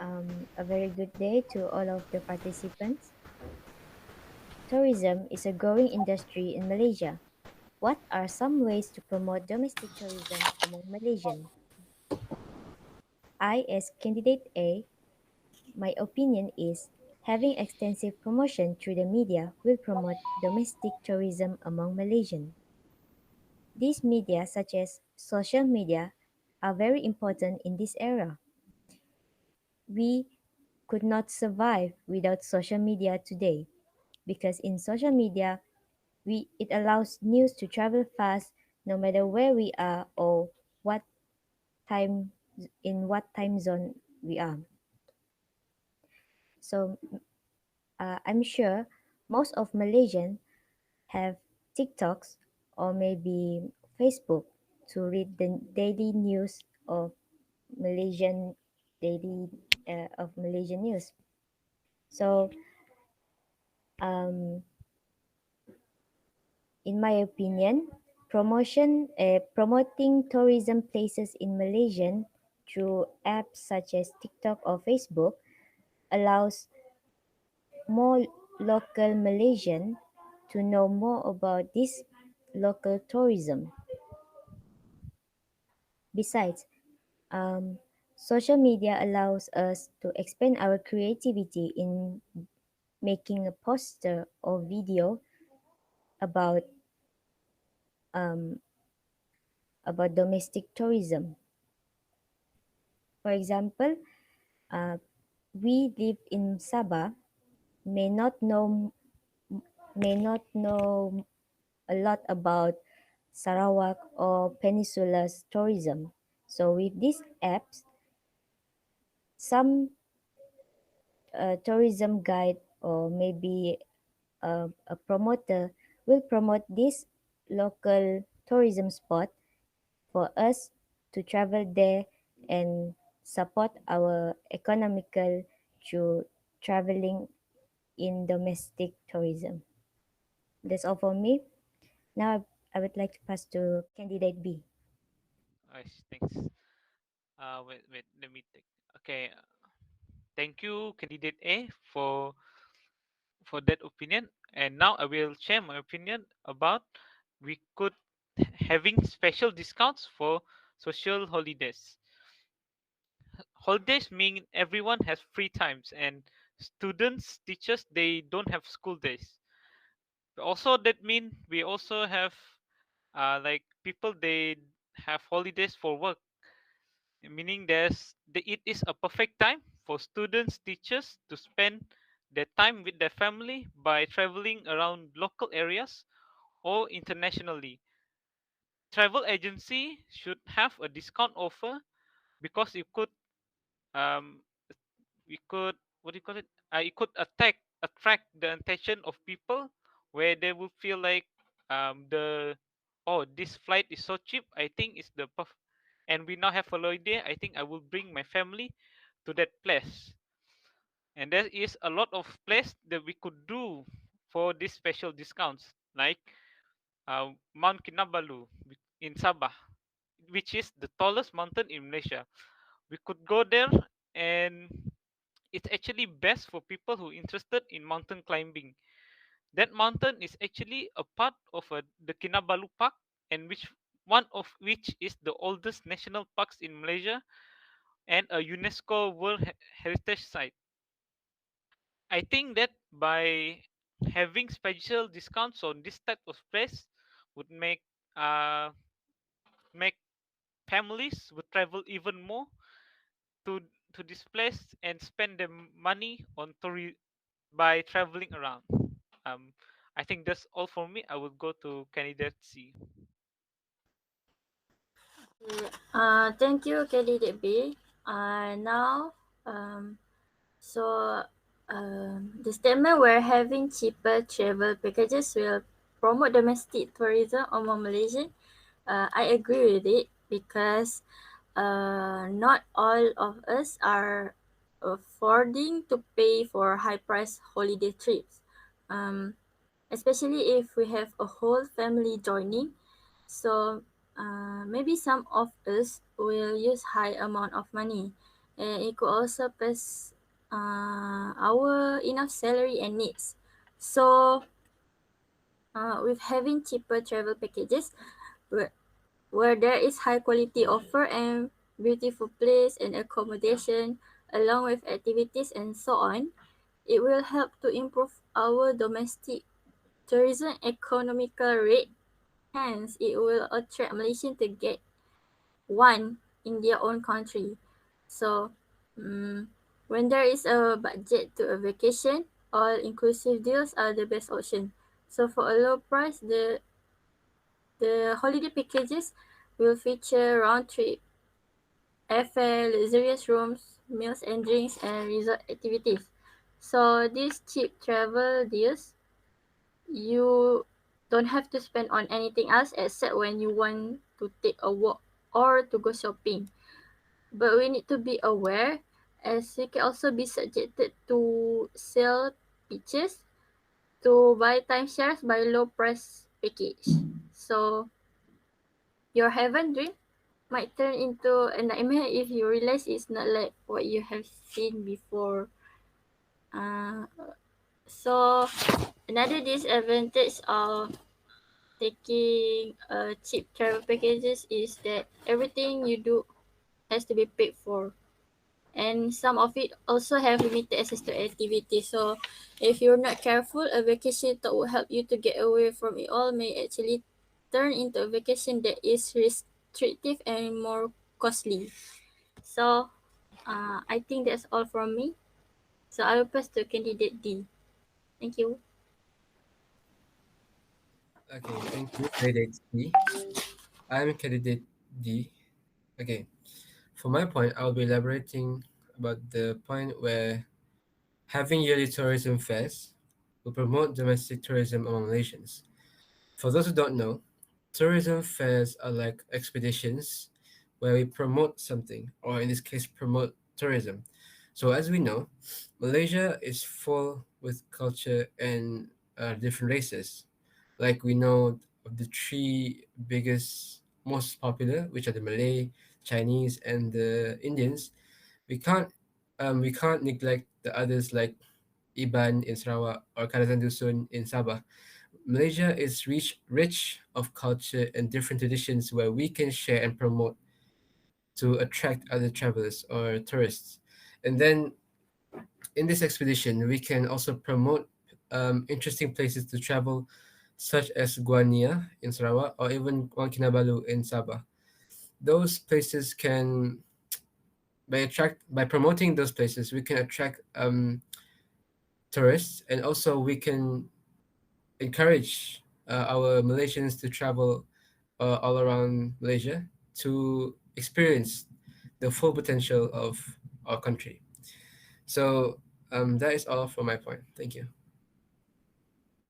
A very good day to all of the participants. Tourism is a growing industry in Malaysia. What are some ways to promote domestic tourism among Malaysians? I, as candidate A, my opinion is having extensive promotion through the media will promote domestic tourism among Malaysians. These media, such as social media, are very important in this era. We could not survive without social media today because in social media it allows news to travel fast no matter where we are or what time in what time zone we are. So I'm sure most of Malaysians have TikToks or maybe Facebook to read the daily news of Malaysian daily of Malaysian news. So um, in my opinion, promoting tourism places in Malaysia through apps such as TikTok or Facebook allows more local Malaysian to know more about this local tourism. Besides, um, social media allows us to expand our creativity in making a poster or video about um, about domestic tourism. For example, uh, we live in Sabah may not know may not know a lot about Sarawak or Peninsula's tourism. So with these apps, some tourism guide or maybe a promoter will promote this local tourism spot for us to travel there and support our economical through traveling in domestic tourism. That's all for me. Now I would like to pass to candidate B. Thanks. Wait, let me take. Okay, thank you, candidate A, for that opinion. And now I will share my opinion about we could having special discounts for social holidays. Holidays mean everyone has free times, and students, teachers, they don't have school days. Also, that mean we also have like people they have holidays for work, meaning it is a perfect time for students, teachers to spend their time with their family by traveling around local areas or internationally. Travel agency should have a discount offer because um we could what do you call it? It could attract the attention of people where they will feel like the oh, this flight is so cheap. I think it's and we now have a holiday. I think I will bring my family to that place. And there is a lot of place that we could do for these special discounts, like Mount Kinabalu in Sabah, which is the tallest mountain in Malaysia. We could go there, and it's actually best for people who are interested in mountain climbing. That mountain is actually a part of the Kinabalu Park, and which is the oldest national parks in Malaysia and a UNESCO World Heritage Site. I think that by having special discounts on this type of place would uh make families would travel even more to to this place and spend the money on by traveling around. Um, I think that's all for me. I will go to candidate C. Thank you, candidate B. Now, um, so the statement we're having cheaper travel packages will promote domestic tourism among Malaysian. I agree with it because not all of us are affording to pay for high price holiday trips. Um, Especially if we have a whole family joining. So maybe some of us will use high amount of money and it could also pass our enough salary and needs. So, with having cheaper travel packages, where, where there is high quality offer and beautiful place and accommodation, along with activities and so on, it will help to improve our domestic tourism economical rate. Hence, it will attract Malaysians to get one in their own country. So, mm, when there is a budget to a vacation, all inclusive deals are the best option. So for a low price, the holiday packages will feature round trip airfare, luxurious rooms, meals and drinks, and resort activities. So these cheap travel deals, you don't have to spend on anything else except when you want to take a walk or to go shopping. But we need to be aware, as we can also be subjected to sale pitches to buy timeshares by low price package. So your heaven dream might turn into a nightmare if you realize it's not like what you have seen before. Uh, so another disadvantage of taking cheap travel packages is that everything you do has to be paid for, and some of it also have limited access to activities. So if you're not careful, a vacation that would help you to get away from it all may actually turn into a vacation that is restrictive and more costly. So I think that's all from me. So I will pass to candidate D. Thank you. Okay, thank you, candidate D. I'm candidate D. Okay, for my point, I'll be elaborating about the point where having yearly tourism fairs will promote domestic tourism among Malaysians. For those who don't know, tourism fairs are like expeditions where we promote something, or in this case, promote tourism. So, as we know, Malaysia is full with culture and different races. Like we know of the three biggest, most popular, which are the Malay, Chinese, and the Indians. We can't we can't neglect the others like Iban in Sarawak or Kadazan Dusun in Sabah. Malaysia is rich of culture and different traditions where we can share and promote to attract other travelers or tourists. And then in this expedition, we can also promote interesting places to travel, such as Guania in Sarawak or even Wang Kinabalu in Sabah. Those places can by promoting those places, we can attract tourists, and also we can encourage our Malaysians to travel all around Malaysia to experience the full potential of our country. So that is all for my point. Thank you.